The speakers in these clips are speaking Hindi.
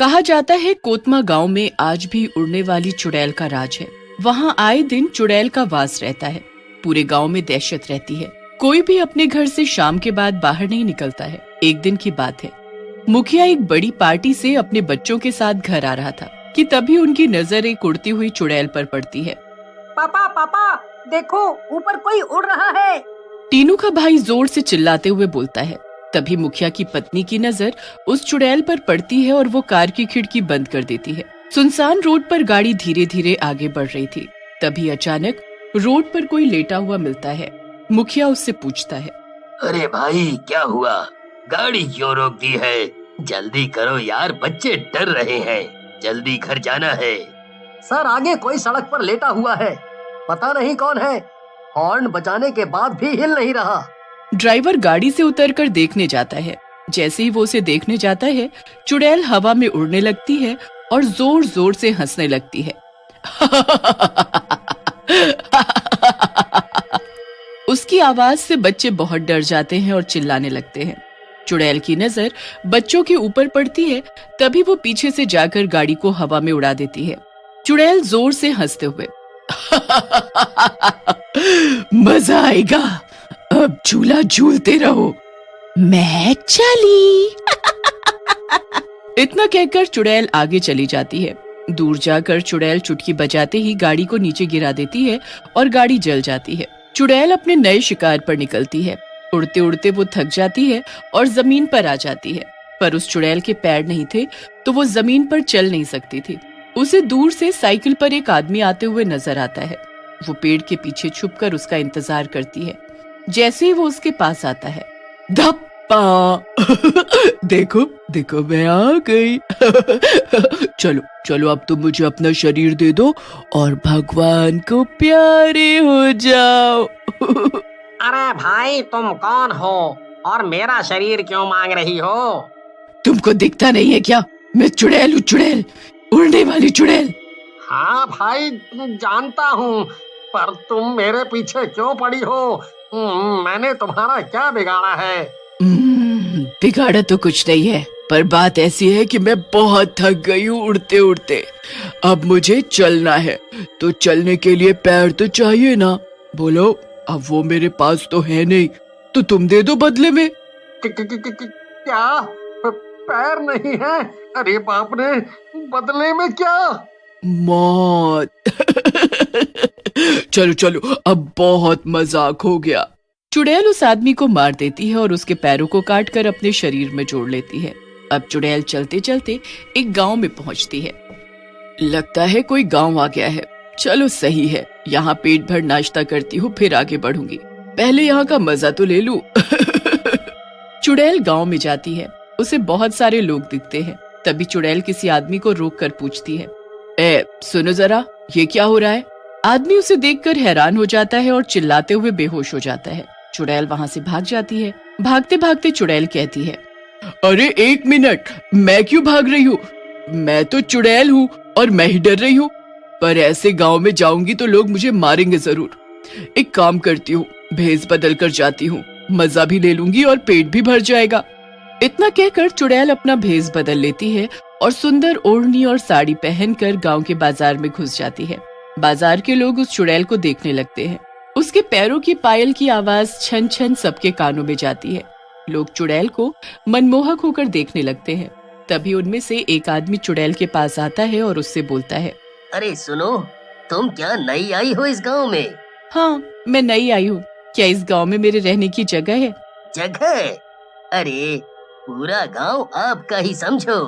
कहा जाता है कोतमा गांव में आज भी उड़ने वाली चुड़ैल का राज है। वहां आए दिन चुड़ैल का वास रहता है। पूरे गांव में दहशत रहती है। कोई भी अपने घर से शाम के बाद बाहर नहीं निकलता है। एक दिन की बात है, मुखिया एक बड़ी पार्टी से अपने बच्चों के साथ घर आ रहा था कि तभी उनकी नजर एक उड़ती हुई चुड़ैल पर पड़ती है। पापा पापा देखो, ऊपर कोई उड़ रहा है। टीनू का भाई जोर से चिल्लाते हुए बोलता है। तभी मुखिया की पत्नी की नजर उस चुड़ैल पर पड़ती है और वो कार की खिड़की बंद कर देती है। सुनसान रोड पर गाड़ी धीरे धीरे आगे बढ़ रही थी। तभी अचानक रोड पर कोई लेटा हुआ मिलता है। मुखिया उससे पूछता है, अरे भाई क्या हुआ, गाड़ी क्यों रोक दी है? जल्दी करो यार, बच्चे डर रहे हैं, जल्दी घर जाना है। सर आगे कोई सड़क पर लेटा हुआ है, पता नहीं कौन है। हॉर्न बजाने के बाद भी हिल नहीं रहा। ड्राइवर गाड़ी से उतरकर देखने जाता है। जैसे ही वो उसे देखने जाता है, चुड़ैल हवा में उड़ने लगती है और जोर जोर से हंसने लगती है। उसकी आवाज से बच्चे बहुत डर जाते हैं और चिल्लाने लगते हैं। चुड़ैल की नजर बच्चों के ऊपर पड़ती है। तभी वो पीछे से जाकर गाड़ी को हवा में उड़ा देती है। चुड़ैल जोर से हंसते हुए, मजा आएगा, अब झूला झूलते रहो, मैं चली। इतना कहकर चुड़ैल आगे चली जाती है। दूर जाकर चुड़ैल चुटकी बजाते ही गाड़ी को नीचे गिरा देती है और गाड़ी जल जाती है। चुड़ैल अपने नए शिकार पर निकलती है। उड़ते उड़ते वो थक जाती है और जमीन पर आ जाती है। पर उस चुड़ैल के पैर नहीं थे तो वो जमीन पर चल नहीं सकती थी। उसे दूर से साइकिल पर एक आदमी आते हुए नजर आता है। वो पेड़ के पीछे छुपकर उसका इंतजार करती है। जैसे ही वो उसके पास आता है, धप्पा, देखो देखो मैं आ गई। चलो चलो अब तुम मुझे अपना शरीर दे दो और भगवान को प्यारे हो जाओ। अरे भाई तुम कौन हो और मेरा शरीर क्यों मांग रही हो? तुमको दिखता नहीं है क्या? मैं चुड़ैल हूँ, चुड़ैल, उड़ने वाली चुड़ैल। हाँ भाई जानता हूँ, पर तुम मेरे पीछे क्यों पड़ी हो? मैंने तुम्हारा क्या बिगाड़ा है? बिगाड़ा तो कुछ नहीं है, पर बात ऐसी है कि मैं बहुत थक गई हूँ उड़ते उड़ते। अब मुझे चलना है, तो चलने के लिए पैर तो चाहिए ना। बोलो, अब वो मेरे पास तो है नहीं, तो तुम दे दो बदले में। क्या पैर नहीं है? अरे बाप रे, बदले में क्या? मौत। चलो चलो, अब बहुत मजाक हो गया। चुड़ैल उस आदमी को मार देती है और उसके पैरों को काटकर अपने शरीर में जोड़ लेती है। अब चुड़ैल चलते चलते एक गांव में पहुंचती है। लगता है कोई गांव आ गया है। चलो सही है, यहाँ पेट भर नाश्ता करती हूँ, फिर आगे बढ़ूंगी। पहले यहाँ का मजा तो ले लूं। चुड़ैल गांव में जाती है। उसे बहुत सारे लोग दिखते हैं। तभी चुड़ैल किसी आदमी को रोक कर पूछती है, सुनो जरा, ये क्या हो रहा है? आदमी उसे देखकर हैरान हो जाता है और चिल्लाते हुए बेहोश हो जाता है। चुड़ैल वहाँ से भाग जाती है। भागते भागते चुड़ैल कहती है, अरे एक मिनट, मैं क्यों भाग रही हूँ? मैं तो चुड़ैल हूँ और मैं ही डर रही हूँ। पर ऐसे गांव में जाऊंगी तो लोग मुझे मारेंगे जरूर। एक काम करती हूँ, भेष बदल कर जाती हूँ, मजा भी ले लूंगी और पेट भी भर जाएगा। इतना कहकर चुड़ैल अपना भेष बदल लेती है और सुंदर ओढ़नी और साड़ी पहनकर गांव के बाजार में घुस जाती है। बाजार के लोग उस चुड़ैल को देखने लगते हैं। उसके पैरों की पायल की आवाज छन छन सबके कानों में जाती है। लोग चुड़ैल को मनमोहक होकर देखने लगते हैं। तभी उनमें से एक आदमी चुड़ैल के पास आता है और उससे बोलता है, अरे सुनो, तुम क्या नई आई हो इस गांव में? हाँ, मैं नई आई हूँ। क्या इस गांव में मेरे रहने की जगह है? जगह? अरे पूरा गांव आपका ही समझो।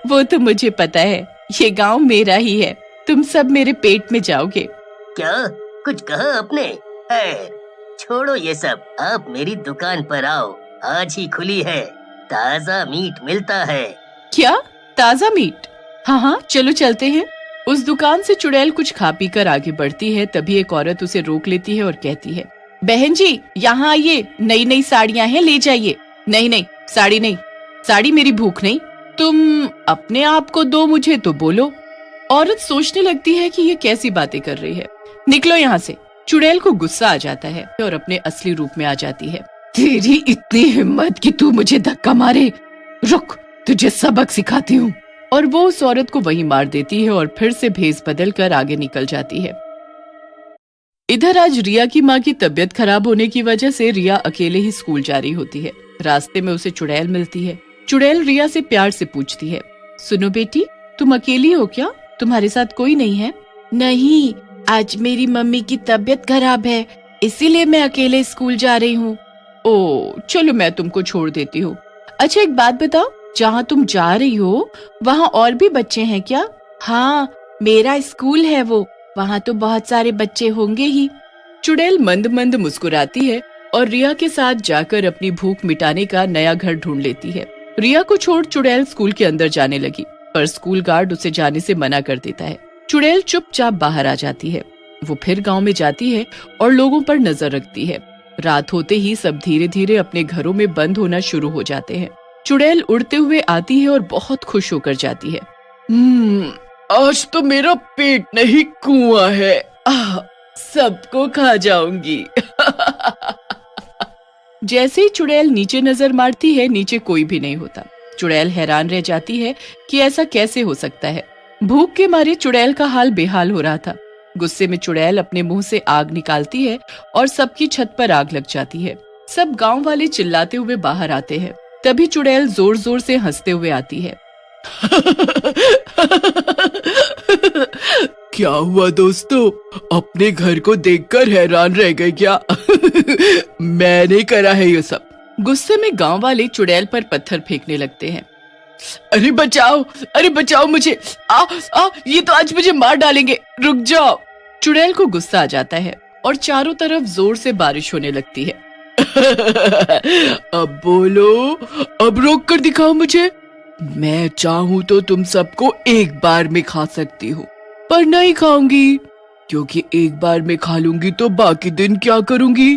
वो तो मुझे पता है, ये गांव मेरा ही है। तुम सब मेरे पेट में जाओगे। क्या कुछ कहा आपने? छोड़ो ये सब, आप मेरी दुकान पर आओ, आज ही खुली है, ताजा मीट मिलता है। क्या ताजा मीट? हाँ हाँ चलो चलते हैं। उस दुकान से चुड़ैल कुछ खा पी कर आगे बढ़ती है। तभी एक औरत उसे रोक लेती है और कहती है, बहन जी यहाँ आइए, नई नई साड़ियाँ हैं, ले जाइए। नहीं नहीं, साड़ी नहीं, साड़ी मेरी भूख नहीं, तुम अपने आप को दो मुझे तो बोलो। औरत सोचने लगती है कि ये कैसी बातें कर रही है। निकलो यहाँ से। चुड़ैल को गुस्सा आ जाता है और अपने असली रूप में आ जाती है। तेरी इतनी हिम्मत कि तू मुझे धक्का मारे? रुक, तुझे सबक सिखाती हूँ। और वो उस औरत को वहीं मार देती है और फिर से भेस बदल कर आगे निकल जाती है। इधर आज रिया की माँ की तबीयत खराब होने की वजह से रिया अकेले ही स्कूल जा रही होती है। रास्ते में उसे चुड़ैल मिलती है। चुड़ैल रिया से प्यार से पूछती है, सुनो बेटी, तुम अकेली हो क्या? तुम्हारे साथ कोई नहीं है? नहीं, आज मेरी मम्मी की तबीयत खराब है, इसीलिए मैं अकेले स्कूल जा रही हूँ। ओ, चलो मैं तुमको छोड़ देती हूँ। अच्छा एक बात बताओ, जहाँ तुम जा रही हो वहाँ और भी बच्चे हैं क्या? हाँ, मेरा स्कूल है वो, वहाँ तो बहुत सारे बच्चे होंगे ही। चुड़ैल मंद मंद मुस्कुराती है और रिया के साथ जाकर अपनी भूख मिटाने का नया घर ढूंढ लेती है। रिया को छोड़ चुड़ैल स्कूल के अंदर जाने लगी, पर स्कूल गार्ड उसे जाने से मना कर देता है। चुड़ैल चुपचाप बाहर आ जाती है। वो फिर गांव में जाती है और लोगों पर नजर रखती है। रात होते ही सब धीरे धीरे अपने घरों में बंद होना शुरू हो जाते हैं। चुड़ैल उड़ते हुए आती है और बहुत खुश होकर जाती है। आज तो मेरा पेट नहीं कुआं है, सबको खा जाऊंगी। जैसे ही चुड़ैल नीचे नजर मारती है, नीचे कोई भी नहीं होता। चुड़ैल हैरान रह जाती है कि ऐसा कैसे हो सकता है। भूख के मारे चुड़ैल का हाल बेहाल हो रहा था। गुस्से में चुड़ैल अपने मुंह से आग निकालती है और सबकी छत पर आग लग जाती है। सब गांव वाले चिल्लाते हुए बाहर आते हैं। तभी चुड़ैल जोर जोर से हंसते हुए आती है। क्या हुआ दोस्तों, अपने घर को देखकर हैरान रह गए क्या? मैंने करा है ये सब। गुस्से में गांव वाले चुड़ैल पर पत्थर फेंकने लगते हैं। अरे बचाओ मुझे, ये तो आज मुझे मार डालेंगे, रुक जाओ। चुड़ैल को गुस्सा आ जाता है और चारों तरफ जोर से बारिश होने लगती है। अब बोलो, अब रोक कर दिखाओ मुझे। मैं चाहूँ तो तुम सबको एक बार में खा सकती हूँ, पर नहीं खाऊंगी, क्योंकि एक बार में खा लूंगी तो बाकी दिन क्या करूंगी?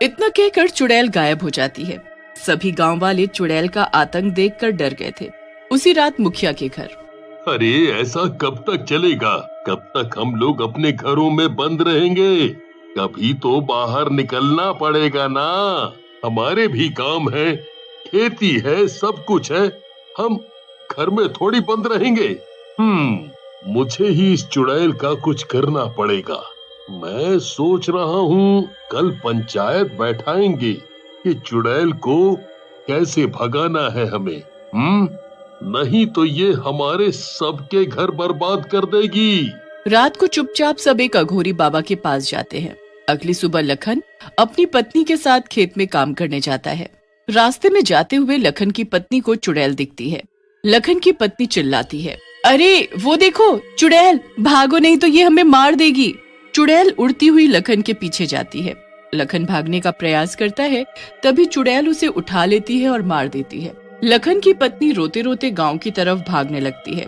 इतना कहकर चुड़ैल गायब हो जाती है। सभी गांव वाले चुड़ैल का आतंक देखकर डर गए थे। उसी रात मुखिया के घर। अरे ऐसा कब तक चलेगा? कब तक हम लोग अपने घरों में बंद रहेंगे? कभी तो बाहर निकलना पड़ेगा ना। हमारे भी काम है, खेती है, सब कुछ है, हम घर में थोड़ी बंद रहेंगे। मुझे ही इस चुड़ैल का कुछ करना पड़ेगा। मैं सोच रहा हूँ कल पंचायत बैठाएंगे कि चुड़ैल को कैसे भगाना है हमें। नहीं तो ये हमारे सबके घर बर्बाद कर देगी। रात को चुपचाप सब एक अघोरी बाबा के पास जाते हैं। अगली सुबह लखन अपनी पत्नी के साथ खेत में काम करने जाता है। रास्ते में जाते हुए लखन की पत्नी को चुड़ैल दिखती है। लखन की पत्नी चिल्लाती है, अरे वो देखो चुड़ैल, भागो नहीं तो ये हमें मार देगी। चुड़ैल उड़ती हुई लखन के पीछे जाती है। लखन भागने का प्रयास करता है, तभी चुड़ैल उसे उठा लेती है और मार देती है। लखन की पत्नी रोते रोते गांव की तरफ भागने लगती है।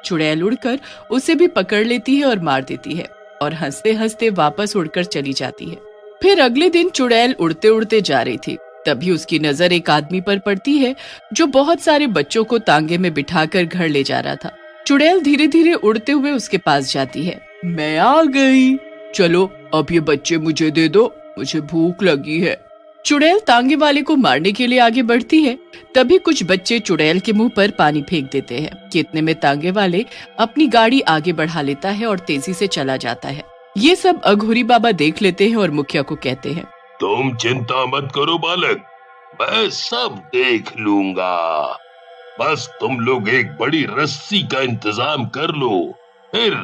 चुड़ैल उड़कर उसे भी पकड़ लेती है और मार देती है और हंसते हंसते वापस उड़कर चली जाती है। फिर अगले दिन चुड़ैल उड़ते उड़ते जा रही थी, तभी उसकी नजर एक आदमी पर पड़ती है जो बहुत सारे बच्चों को तांगे में बिठाकर घर ले जा रहा था। चुड़ैल धीरे धीरे उड़ते हुए उसके पास जाती है। मैं आ गई, चलो अब ये बच्चे मुझे दे दो, मुझे भूख लगी है। चुड़ैल तांगे वाले को मारने के लिए आगे बढ़ती है, तभी कुछ बच्चे चुड़ैल के मुंह पर पानी फेंक देते हैं कि इतने में तांगे वाले अपनी गाड़ी आगे बढ़ा लेता है और तेजी से चला जाता है। ये सब अघोरी बाबा देख लेते हैं और मुखिया को कहते हैं, तुम चिंता मत करो बालक, मैं सब देख लूंगा। बस तुम लोग एक बड़ी रस्सी का इंतजाम कर लो, फिर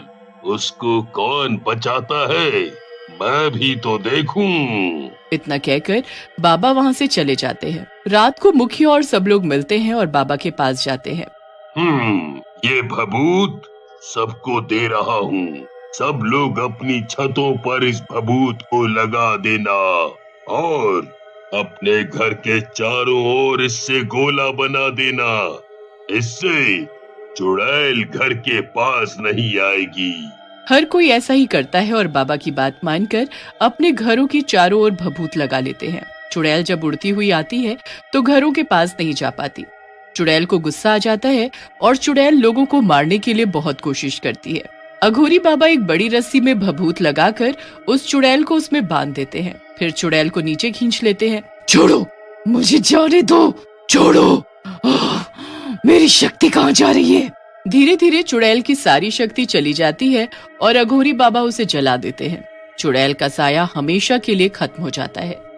उसको कौन बचाता है मैं भी तो देखूं। इतना कहकर बाबा वहाँ से चले जाते हैं। रात को मुखिया और सब लोग मिलते हैं और बाबा के पास जाते हैं। ये भभूत सबको दे रहा हूँ, सब लोग अपनी छतों पर इस भभूत को लगा देना और अपने घर के चारों ओर इससे गोला बना देना। इससे चुड़ैल घर के पास नहीं आएगी। हर कोई ऐसा ही करता है और बाबा की बात मानकर अपने घरों की चारों ओर भभूत लगा लेते हैं। चुड़ैल जब उड़ती हुई आती है तो घरों के पास नहीं जा पाती। चुड़ैल को गुस्सा आ जाता है और चुड़ैल लोगों को मारने के लिए बहुत कोशिश करती है। अघोरी बाबा एक बड़ी रस्सी में भभूत लगाकर उस चुड़ैल को उसमें बांध देते हैं। फिर चुड़ैल को नीचे खींच लेते हैं। छोड़ो, मुझे जाने दो, छोड़ो, मेरी शक्ति कहाँ जा रही है? धीरे धीरे चुड़ैल की सारी शक्ति चली जाती है और अघोरी बाबा उसे जला देते हैं। चुड़ैल का साया हमेशा के लिए खत्म हो जाता है।